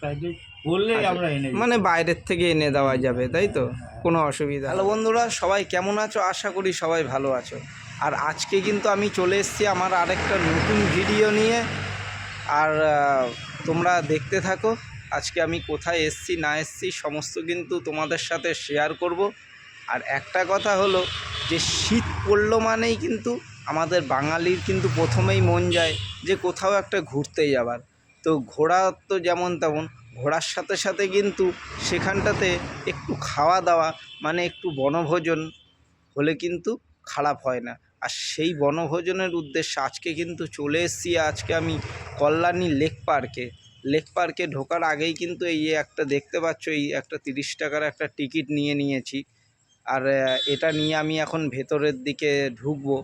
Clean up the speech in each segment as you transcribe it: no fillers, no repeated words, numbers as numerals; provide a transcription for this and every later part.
সাইডে বললেই আমরা এনে দিই। মানে বাইরের থেকে এনে দেওয়া যাবে, তাই তো? কোনো অসুবিধা। হ্যালো বন্ধুরা, সবাই কেমন আছো? আশা করি সবাই ভালো আছো। আর আজকে কিন্তু আমি চলে এসেছি আমার আরেকটা নতুন ভিডিও নিয়ে। আর তোমরা দেখতে থাকো। আজকে আমি কোথায় এসেছি না এসেছি সমস্ত কিন্তু তোমাদের সাথে শেয়ার করব। আর একটা কথা হলো যে শীত পড়লো মানেই কিন্তু আমাদের বাঙালির কিন্তু প্রথমেই মন যায় যে কোথাও একটা ঘুরতে যাবার। তো ঘোরা তো যেমন তেমন, ঘোরার সাথে সাথে কিন্তু সেখানটাতে একটু খাওয়া দাওয়া মানে একটু বনভোজন হলে কিন্তু খারাপ হয় না। আর সেই বনভোজনের উদ্দেশ্যে আজকে কিন্তু চলে এসেছি। আজকে আমি কল্যাণী লেক পার্কে ঢোকার আগেই কিন্তু এই একটা দেখতে পাচ্ছ, এই একটা 30 টাকার একটা টিকিট নিয়েছি। আর এটা নিয়ে আমি এখন ভেতরের দিকে ঢুকবো।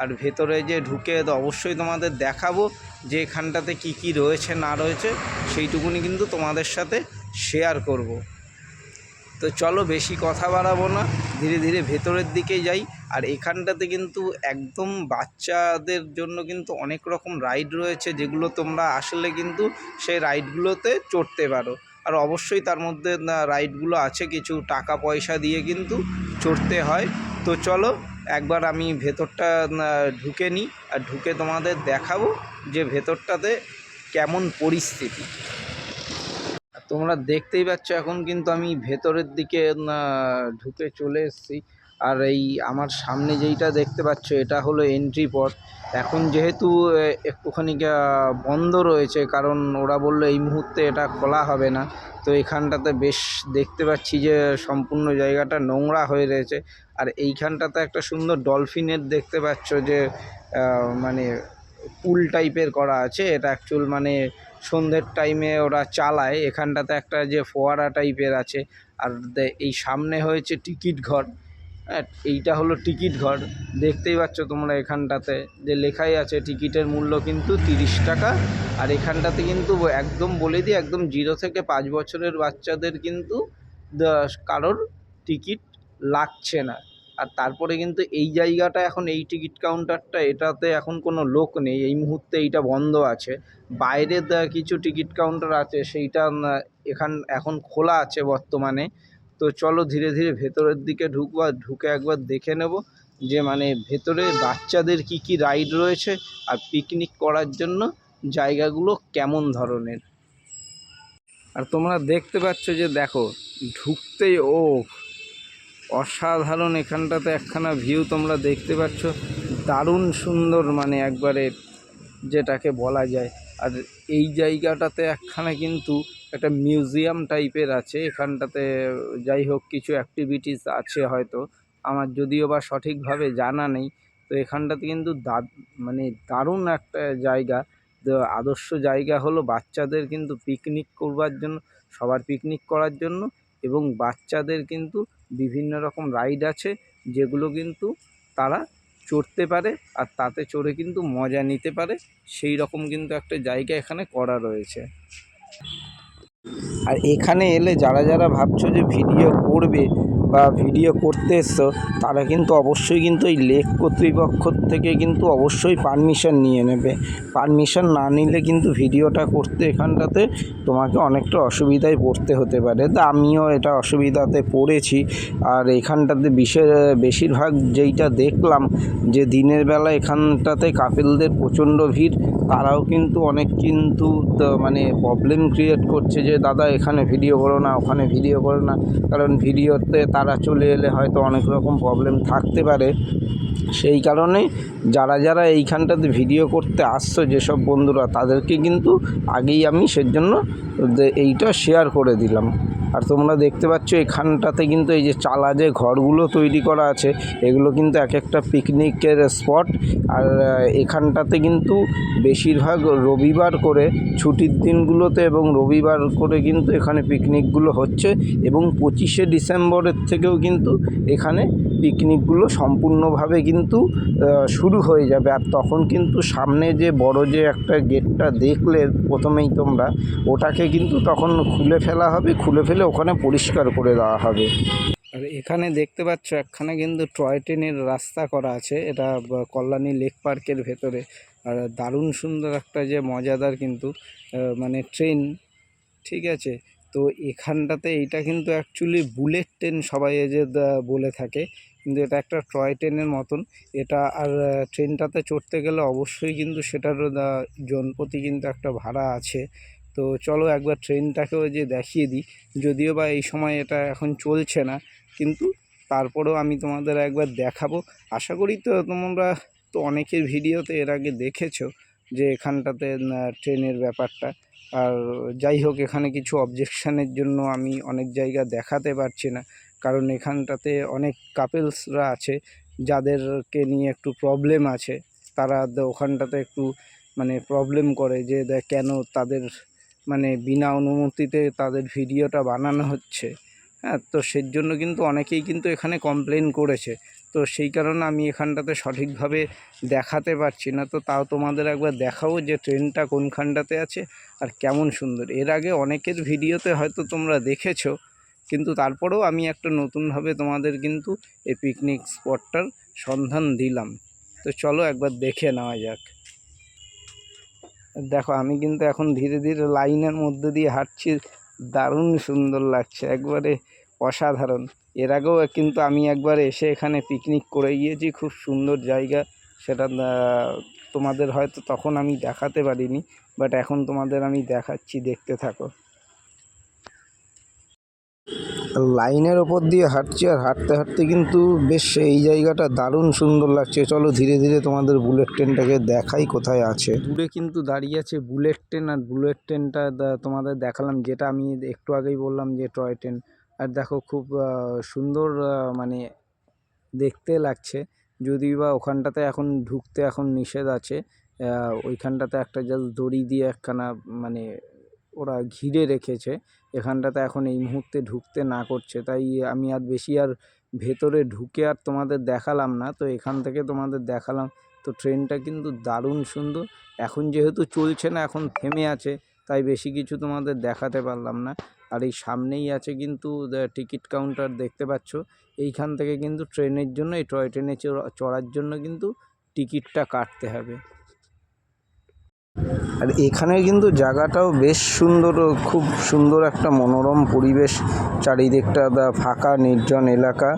আর ভেতরে যে ঢুকে অবশ্যই তোমাদের দেখাবো যে এখানটাতে কি রয়েছে না রয়েছে, সেইটুকুনি কিন্তু তোমাদের সাথে শেয়ার করব। তো চলো বেশি কথা বাড়াবো না, ধীরে ধীরে ভেতরের দিকে যাই। আর এখানটাতে কিন্তু একদম বাচ্চাদের জন্য কিন্তু অনেক রকম রাইড রয়েছে, যেগুলো তোমরা আসলে কিন্তু সেই রাইডগুলোতে চড়তে পারো। আর অবশ্যই তার মধ্যে রাইডগুলো আছে কিছু টাকা পয়সা দিয়ে কিন্তু চড়তে হয়। তো চলো একবার আমি ভেতরটা ঢুকে নিই, আর ঢুকে তোমাদের দেখাবো যে ভেতরটাতে কেমন পরিস্থিতি। তোমরা দেখতেই পাচ্ছ এখন কিন্তু আমি ভেতরের দিকে ঢুকে চলে এসেছি। আর এই আমার সামনে যেইটা দেখতে পাচ্ছ এটা হলো এন্ট্রি পথ। এখন যেহেতু একটুখানি বন্ধ রয়েছে, কারণ ওরা বললো এই মুহূর্তে এটা খোলা হবে না। তো এখানটাতে বেশ দেখতে পাচ্ছি যে সম্পূর্ণ জায়গাটা নোংরা হয়ে রয়েছে। আর এইখানটাতে একটা সুন্দর ডলফিনের দেখতে পাচ্ছ যে মানে পুল টাইপের করা আছে। এটা অ্যাকচুয়াল মানে সন্ধ্যের টাইমে ওরা চালায়। এখানটাতে একটা যে ফোয়ারা টাইপের আছে। আর এই সামনে হয়েছে টিকিট ঘর। হ্যাঁ, এইটা হলো টিকিট ঘর। দেখতেই পাচ্ছ তোমরা এখানটাতে যে লেখাই আছে টিকিটের মূল্য কিন্তু 30 টাকা। আর এখানটাতে কিন্তু একদম বলে দিই, একদম 0 থেকে 5 বছরের বাচ্চাদের কিন্তু কারোর টিকিট লাগছে না। আর তারপরে কিন্তু এই জায়গাটা এখন এই টিকিট কাউন্টারটা, এটাতে এখন কোনো লোক নেই এই মুহূর্তে, এইটা বন্ধ আছে। বাইরে কিছু টিকিট কাউন্টার আছে, সেইটা এখন খোলা আছে বর্তমানে। তো চলো ধীরে ধীরে ভেতরের দিকে ঢুকবো, আর ঢুকে একবার দেখে নেব যে মানে ভেতরে বাচ্চাদের কি রাইড রয়েছে আর পিকনিক করার জন্য জায়গাগুলো কেমন ধরনের। আর তোমরা দেখতে পাচ্ছ যে দেখো ঢুকতেই অসাধারণ এখানটাতে একখানা ভিউ তোমরা দেখতে পাচ্ছ, দারুণ সুন্দর মানে একবারে যেটাকে বলা যায়। আর এই জায়গাটাতে একখানা কিন্তু একটা মিউজিয়াম টাইপের আছে এখানটাতে। যাই হোক কিছু অ্যাক্টিভিটিস আছে হয়তো, আমার যদিও বা সঠিকভাবে জানা নেই। তো এখানটাতে কিন্তু মানে দারুণ একটা জায়গা। আদর্শ জায়গা হলো বাচ্চাদের কিন্তু পিকনিক করবার জন্য, সবার পিকনিক করার জন্য। এবং বাচ্চাদের কিন্তু বিভিন্ন রকম রাইড আছে যেগুলো কিন্তু তারা চড়তে পারে, আর তাতে চড়ে কিন্তু মজা নিতে পারে। সেই রকম কিন্তু একটা জায়গা এখানে করা রয়েছে। আর এখানে এলে যারা যারা ভাবছো যে ভিডিও করবে বা ভিডিও করতে এসছো, তারা কিন্তু অবশ্যই কিন্তু এই লেক কর্তৃপক্ষ থেকে কিন্তু অবশ্যই পারমিশন নিয়ে নেবে। পারমিশন না নিলে কিন্তু ভিডিওটা করতে এখানটাতে তোমাকে অনেকটা অসুবিধায় পড়তে হতে পারে। তা আমিও এটা অসুবিধাতে পড়েছি। আর এখানটাতে বেশিরভাগ যেইটা দেখলাম যে দিনের বেলা এখানটাতে কাপেলদের প্রচণ্ড ভিড়। তারাও কিন্তু অনেক কিন্তু মানে প্রবলেম ক্রিয়েট করছে যে দাদা এখানে ভিডিও করো না, ওখানে ভিডিও করো না। কারণ ভিডিওতে তারা চলে এলে হয়তো অনেক রকম প্রবলেম থাকতে পারে। সেই কারণে যারা যারা এইখানটাতে ভিডিও করতে আসছো যেসব বন্ধুরা, তাদেরকে কিন্তু আগেই আমি সেজন্য এইটা শেয়ার করে দিলাম। আর তোমরা দেখতে পাচ্ছ এখানটাতে কিন্তু এই যে চালা যে ঘরগুলো তৈরি করা আছে, এগুলো কিন্তু এক একটা পিকনিকের স্পট। আর এখানটাতে কিন্তু বেশিরভাগ রবিবার করে ছুটির দিনগুলোতে এবং রবিবার করে কিন্তু এখানে পিকনিকগুলো হচ্ছে। এবং 25শে ডিসেম্বরের থেকেও কিন্তু এখানে পিকনিকগুলো সম্পূর্ণভাবে কিন্তু শুরু হয়ে যাবে। আর তখন কিন্তু সামনে যে বড় যে একটা গেটটা দেখলে প্রথমেই তোমরা, ওটাকে কিন্তু তখন খুলে ফেলা হবে, খুলে ফেলে ওখানে পরিষ্কার করে দেওয়া হবে। আর এখানে দেখতে পাচ্ছ একখানে কিন্তু টয় ট্রেনের রাস্তা করা আছে, এটা কল্যাণী লেক পার্কের ভেতরে। আর দারুণ সুন্দর একটা যে মজাদার কিন্তু মানে ট্রেন, ঠিক আছে। তো এখানটাতে এইটা কিন্তু অ্যাকচুয়ালি বুলেট ট্রেন সবাই এই যে বলে থাকে, কিন্তু এটা একটা টয় ট্রেনের মতন এটা। আর ট্রেনটাতে চড়তে গেলে অবশ্যই কিন্তু সেটার জনপ্রতি কিন্তু একটা ভাড়া আছে। তো চলো একবার ট্রেনটাকেও যে দেখিয়ে দিই, যদিও বা এই সময় এটা এখন চলছে না, কিন্তু তারপরেও আমি তোমাদের একবার দেখাবো। আশা করি তো তোমরা তো অনেকের ভিডিওতে এর আগে দেখেছো যে এখানটাতে ট্রেনের ব্যাপারটা। আর যাই হোক, এখানে কিছু অবজেকশানের জন্য আমি অনেক জায়গা দেখাতে পারছি না, কারণ এখানটাতে অনেক কাপেলসরা আছে যাদেরকে নিয়ে একটু প্রবলেম আছে। তারা ওখানটাতে একটু মানে প্রবলেম করে যে কেন তাদের মানে বিনা অনুমতিতে তাদের ভিডিওটা বানানো হচ্ছে। হ্যাঁ, তো সেই জন্য কিন্তু অনেকেই কিন্তু এখানে কমপ্লেন করেছে। তো সেই কারণে আমি এখানটাতে সঠিকভাবে দেখাতে পারছি না। তো তাও তোমাদের একবার দেখাবো যে ট্রেনটা কোনখানটাতে আছে আর কেমন সুন্দর। এর আগে অনেকের ভিডিওতে হয়তো তোমরা দেখেছো, কিন্তু তারপরেও আমি একটা নতুনভাবে তোমাদের কিন্তু এই পিকনিক স্পটটার সন্ধান দিলাম। তো চলো একবার দেখে নেওয়া যাক। দেখো আমি কিন্তু এখন ধীরে ধীরে লাইনের মধ্যে দিয়ে হাঁটছি, দারুণ সুন্দর লাগছে, একবারে অসাধারণ। এর আগেও কিন্তু আমি একবার এসে এখানে পিকনিক করে গিয়েছি, খুব সুন্দর জায়গা। সেটা তোমাদের হয়তো তখন আমি দেখাতে পারিনি, বাট এখন তোমাদের আমি দেখাচ্ছি, দেখতে থাকো। লাইনের ওপর দিয়ে হাঁটছি, আর হাঁটতে হাঁটতে কিন্তু বেশ এই জায়গাটা দারুণ সুন্দর লাগছে। চলো ধীরে ধীরে তোমাদের বুলেট ট্রেনটাকে দেখাই কোথায় আছে। দূরে কিন্তু দাঁড়িয়ে আছে বুলেট ট্রেন, আর বুলেট ট্রেনটা তোমাদের দেখালাম, যেটা আমি একটু আগেই বললাম যে টয় ট্রেন। আর দেখো খুব সুন্দর মানে দেখতে লাগছে। যদিও বা ওখানটাতে এখন ঢুকতে এখন নিষেধ আছে। ওইখানটাতে একটা জাস্ট দড়ি দিয়ে একখানা মানে ওরা ঘিরে রেখেছে। এখানটাতে এখন এই মুহূর্তে ঢুকতে না করছে, তাই আমি আর বেশি আর ভেতরে ঢুকে আর তোমাদের দেখালাম না। তো এখান থেকে তোমাদের দেখালাম। তো ট্রেনটা কিন্তু দারুণ সুন্দর। এখন যেহেতু চলছে না, এখন থেমে আছে, তাই বেশি কিছু তোমাদের দেখাতে পারলাম না। আর এই সামনেই আছে কিন্তু টিকিট কাউন্টার, দেখতে পাচ্ছ। এইখান থেকে কিন্তু ট্রেনের জন্য, এই টয় ট্রেনে চড়ার জন্য কিন্তু টিকিটটা কাটতে হবে। আর এখানে কিন্তু জায়গাটাও বেশ সুন্দর, খুব সুন্দর একটা মনোরম পরিবেশ, চারিদিকটা ফাঁকা নির্জন এলাকা।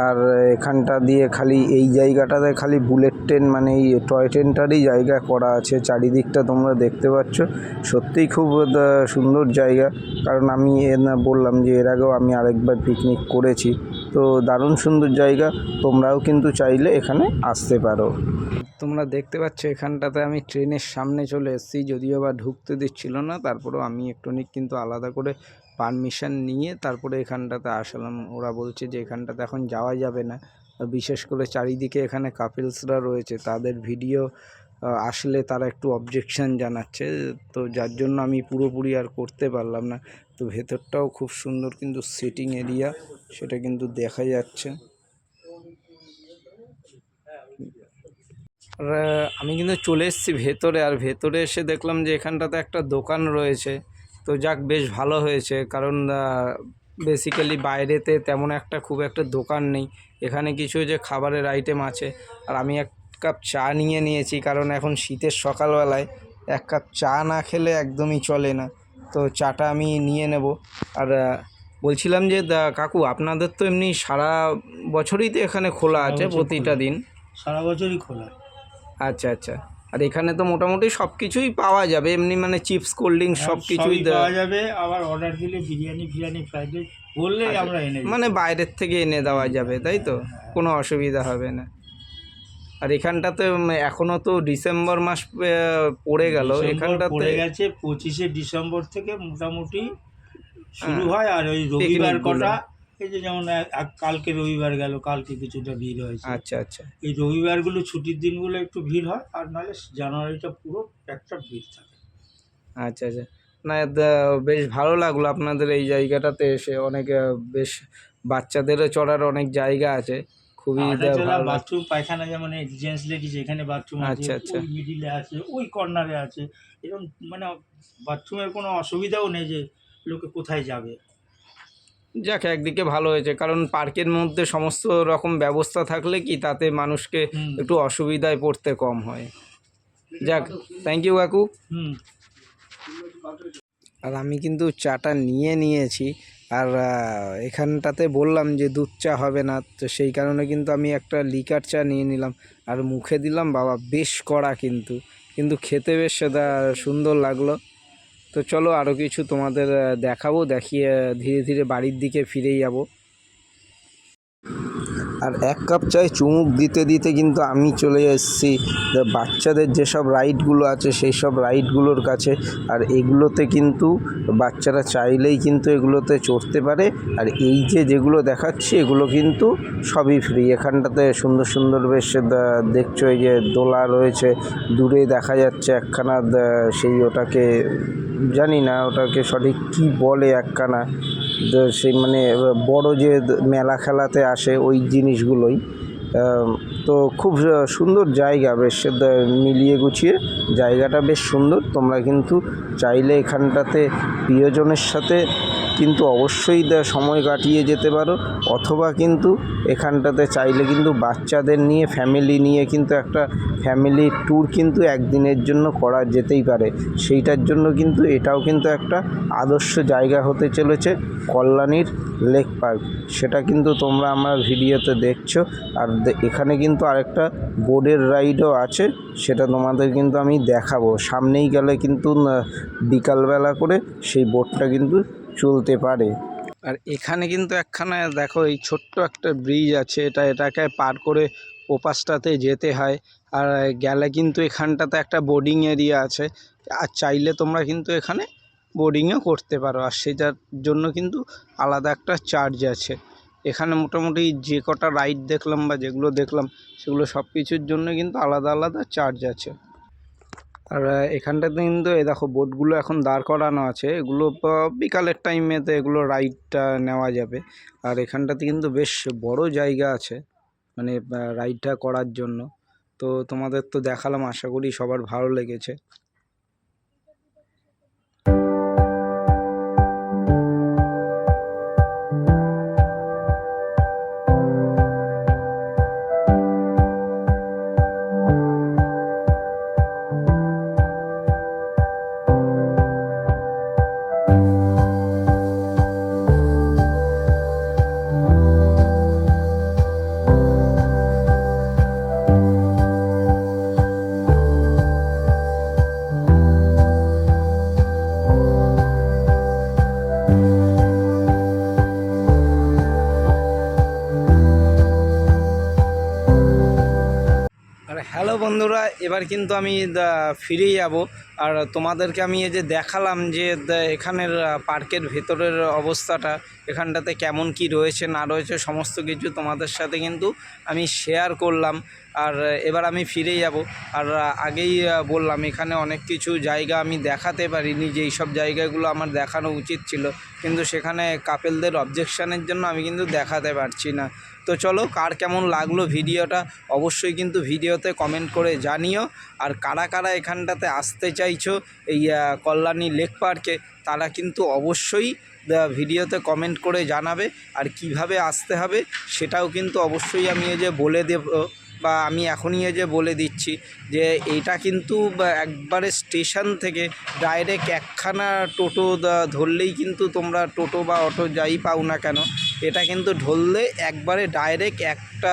আর এখানটা দিয়ে খালি এই জায়গাটাতে খালি বুলেট ট্রেন মানে এই টয় ট্রেনটারই জায়গা করা আছে। চারিদিকটা তোমরা দেখতে পাচ্ছ, সত্যিই খুব সুন্দর জায়গা। কারণ আমি বললাম যে এর আগেও আমি আরেকবার পিকনিক করেছি, তো দারুণ সুন্দর জায়গা। তোমরাও কিন্তু চাইলে এখানে আসতে পারো। তোমরা দেখতে পাচ্ছ এখানটাতে আমি ট্রেনের সামনে চলে এসেছি, যদিও বা ঢুকতে দিচ্ছিল না, তারপরেও আমি একটুখানি কিন্তু আলাদা করে পারমিশন নিয়ে তারপরে এখানটাতে আসলাম। ওরা বলছে যে এখানটাতে এখন যাওয়া যাবে না, বিশেষ করে চারিদিকে এখানে কাপেলসরা রয়েছে, তাদের ভিডিও আসলে তারা একটু অবজেকশন জানাচ্ছে। তো যার জন্য আমি পুরোপুরি আর করতে পারলাম না। তো ভেতরটাও খুব সুন্দর কিন্তু সিটিং এরিয়া, সেটা কিন্তু দেখা যাচ্ছে। আর আমি কিন্তু চলে এসেছি ভেতরে, আর ভেতরে এসে দেখলাম যে এখানটাতে একটা দোকান রয়েছে। তো যাক, বেশ ভালো হয়েছে, কারণ বেসিক্যালি বাইরেতে তেমন একটা খুব একটা দোকান নেই। এখানে কিছু যে খাবারের আইটেম আছে। আর আমি এক কাপ চা নিয়ে নিয়েছি, কারণ এখন শীতের সকালবেলায় এক কাপ চা না খেলে একদমই চলে না। তো চাটা আমি নিয়ে নেব। আর বলছিলাম যে কাকু, আপনাদের তো এমনি সারা বছরই তো এখানে খোলা আছে, প্রতিটা দিন সারা বছরই খোলা। আচ্ছা আচ্ছা। আর এখানে তো মোটামুটি সব কিছুই পাওয়া যাবে, এমনি মানে চিপস, কোল্ড ড্রিঙ্কস সব কিছুই পাওয়া যাবে। আবার অর্ডার দিলে বিরিয়ানি ফ্রাইড রাইস বললেই আমরা এনে দিই, মানে বাইরের থেকে এনে দেওয়া যাবে, তাই তো? কোনো অসুবিধা হবে না। আর এখানটাতে এখনও তো ডিসেম্বর মাস পড়ে গেল, এখানটাতে পড়ে গেছে 25শে ডিসেম্বর থেকে মোটামুটি শুরু হয়। আর ওই রবিবার কটা, এই যে যেমন কালকে রবিবার গেল, কালকে কিছুটা ভিড় হয়েছে। আচ্ছা আচ্ছা। এই রবিবারগুলো ছুটির দিনগুলো একটু ভিড় হয়, আর নাহলে জানুয়ারিটা পুরো একটা ভিড় থাকে। আচ্ছা আচ্ছা। না বেশ ভালো লাগলো আপনাদের এই জায়গাটাতে এসে। অনেক বেশ বাচ্চাদেরও চড়ার অনেক জায়গা আছে, খুবই ভালো। বাথরুম পায়খানা যেমন জেন্টস লেডিস এখানে বাথরুম আছে, আচ্ছা আচ্ছা। ওই মিডিলে আছে, ওই কর্নারে আছে। এরকম মানে বাথরুমের কোনো অসুবিধাও নেই যে লোকে কোথায় যাবে। যাক, একদিকে ভালো হয়েছে, কারণ পার্কের মধ্যে সমস্ত রকম ব্যবস্থা থাকলে কি তাতে মানুষকে একটু অসুবিধায় পড়তে কম হয়। যাক, থ্যাংক ইউ কাকু। আর আমি কিন্তু চাটা নিয়ে নিয়েছি। আর এখানটাতে বললাম যে দুধ চা হবে না, তো সেই কারণে কিন্তু আমি একটা লিকার চা নিয়ে নিলাম। আর মুখে দিলাম, বাবা বেশ কড়া, কিন্তু খেতে বেশ সুন্দর লাগলো। তো চলো আরও কিছু তোমাদের দেখাবো, দেখিয়ে ধীরে ধীরে বাড়ির দিকে ফিরেই যাব। আর 1 কাপ চায় চুমুক দিতে দিতে কিন্তু আমি চলে এসেছি বাচ্চাদের যেসব রাইডগুলো আছে সেই সব রাইডগুলোর কাছে। আর এগুলোতে কিন্তু বাচ্চারা চাইলেই কিন্তু এগুলোতে চড়তে পারে। আর এই যেগুলো দেখাচ্ছি এগুলো কিন্তু সবই ফ্রি। এখানটাতে সুন্দর সুন্দর বেশ দেখছো, এই যে দোলা রয়েছে, দূরে দেখা যাচ্ছে একখানা সেই ওটাকে জানি না ওটাকে সঠিক কী বলে, একখানা সেই মানে বড় যে মেলা খেলাতে আসে ওই জিনিসগুলোই। তো খুব সুন্দর জায়গা, বেশ মিলিয়ে গুছিয়ে জায়গাটা বেশ সুন্দর। তোমরা কিন্তু চাইলে এখানটাতে প্রিয়জনের সাথে কিন্তু অবশ্যই সময় কাটিয়ে যেতে পারো, অথবা কিন্তু এখানটাতে চাইলে কিন্তু বাচ্চাদের নিয়ে ফ্যামিলি নিয়ে কিন্তু একটা ফ্যামিলি ট্যুর কিন্তু একদিনের জন্য করা যেতেই পারে। সেইটার জন্য কিন্তু এটাও কিন্তু একটা আদর্শ জায়গা হতে চলেছে, কল্যাণীর লেক পার্ক। সেটা কিন্তু তোমরা আমার ভিডিওতে দেখছো। আর এখানে কিন্তু আরেকটা বোর্ডের রাইডও আছে, সেটা তোমাদের কিন্তু আমি দেখাবো। সামনেই গেলে কিন্তু বিকালবেলা করে সেই বোর্ডটা কিন্তু চলতে পারে। আর এখানে কিন্তু একখানা দেখো, এই ছোট্ট একটা ব্রিজ আছে, এটাকে পার করে ওপাশটাতে যেতে হয়। আর গেলে কিন্তু এখানটাতে একটা বোর্ডিং এরিয়া আছে, আর চাইলে তোমরা কিন্তু এখানে বোর্ডিংও করতে পারো। আর সেটার জন্য কিন্তু আলাদা একটা চার্জ আছে। এখানে মোটামুটি যে কটা রাইড দেখলাম বা যেগুলো দেখলাম সেগুলো সব কিছুর জন্য কিন্তু আলাদা আলাদা চার্জ আছে। আর এখানটাতে কিন্তু এই দেখো বোটগুলো এখন দাঁড় করানো আছে, এগুলো বিকালের টাইমেতে এগুলো রাইডটা নেওয়া যাবে। আর এখানটাতে কিন্তু বেশ বড় জায়গা আছে মানে রাইডটা করার জন্য। তো তোমাদের তো দেখালাম, আশা করি সবার ভালো লেগেছে। আর হ্যালো বন্ধুরা, এবার কিন্তু আমি ফিরে যাব। আর তোমাদেরকে আমি এই যে দেখালাম যে এখানের পার্কের ভেতরের অবস্থাটা, এখানটাতে কেমন কি রয়েছে না রয়েছে সমস্ত কিছু তোমাদের সাথে কিন্তু আমি শেয়ার করলাম। আর এবার আমি ফিরে যাব। আর আগেই বললাম এখানে অনেক কিছু জায়গা আমি দেখাতে পারিনি, যেই সব জায়গাগুলো আমার দেখানো উচিত ছিল, কিন্তু সেখানে কাপেলদের অবজেকশানের জন্য আমি কিন্তু দেখাতে পারছি না। তো চলো, কার কেমন লাগলো ভিডিওটা অবশ্যই কিন্তু ভিডিওতে কমেন্ট করে জানিও। আর কারা কারা এখানটাতে আসতে চাইছো এই কল্যাণী লেক পার্কে, তারা কিন্তু অবশ্যই ভিডিওতে কমেন্ট করে জানাবে। আর কিভাবে আসতে হবে সেটাও কিন্তু অবশ্যই আমি এই যে বলে দেব, বা আমি এখনই এই যে বলে দিচ্ছি যে এইটা কিন্তু একবারে স্টেশন থেকে ডাইরেক্ট একখানা টোটো ধরলেই কিন্তু তোমরা, টোটো বা অটো যাই পাও না কেন, এটা কিন্তু ধরলে একবারে ডাইরেক্ট একটা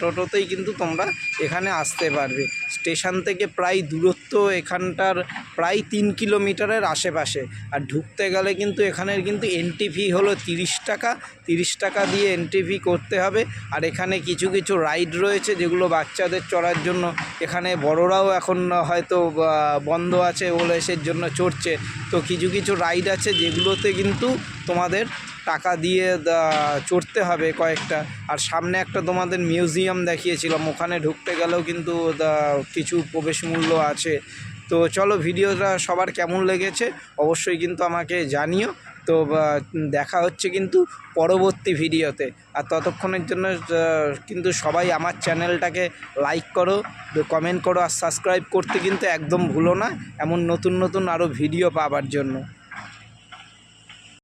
টোটোতেই কিন্তু তোমরা এখানে আসতে পারবে। স্টেশন থেকে প্রায় দূরত্ব এখানটার প্রায় 3 কিলোমিটারের আশেপাশে। আর ঢুকতে গেলে কিন্তু এখানের কিন্তু এন্ট্রি ফি হলো 30 টাকা। 30 টাকা দিয়ে এন্ট্রি ফি করতে হবে। আর এখানে কিছু কিছু রাইড রয়েছে যেগুলো বাচ্চাদের চড়ার জন্য, এখানে বড়রাও এখন হয়তো বন্ধ আছে বলে সের জন্য চড়ছে। তো কিছু কিছু রাইড আছে যেগুলোতে কিন্তু তোমাদের টাকা দিয়ে চড়তে হবে কয়েকটা। আর সামনে একটা তোমাদের মিউজিয়াম দেখিয়েছিলাম, ওখানে ঢুকতে গেলেও কিন্তু কিছু প্রবেশ মূল্য আছে। তো চলো, ভিডিওটা সবার কেমন লেগেছে অবশ্যই কিন্তু আমাকে জানিও। তো দেখা হচ্ছে কিন্তু পরবর্তী ভিডিওতে। আর ততক্ষণের জন্য কিন্তু সবাই আমার চ্যানেলটাকে লাইক করো, কমেন্ট করো, আর সাবস্ক্রাইব করতে কিন্তু একদম ভুলো না, এমন নতুন নতুন আরও ভিডিও পাওয়ার জন্য।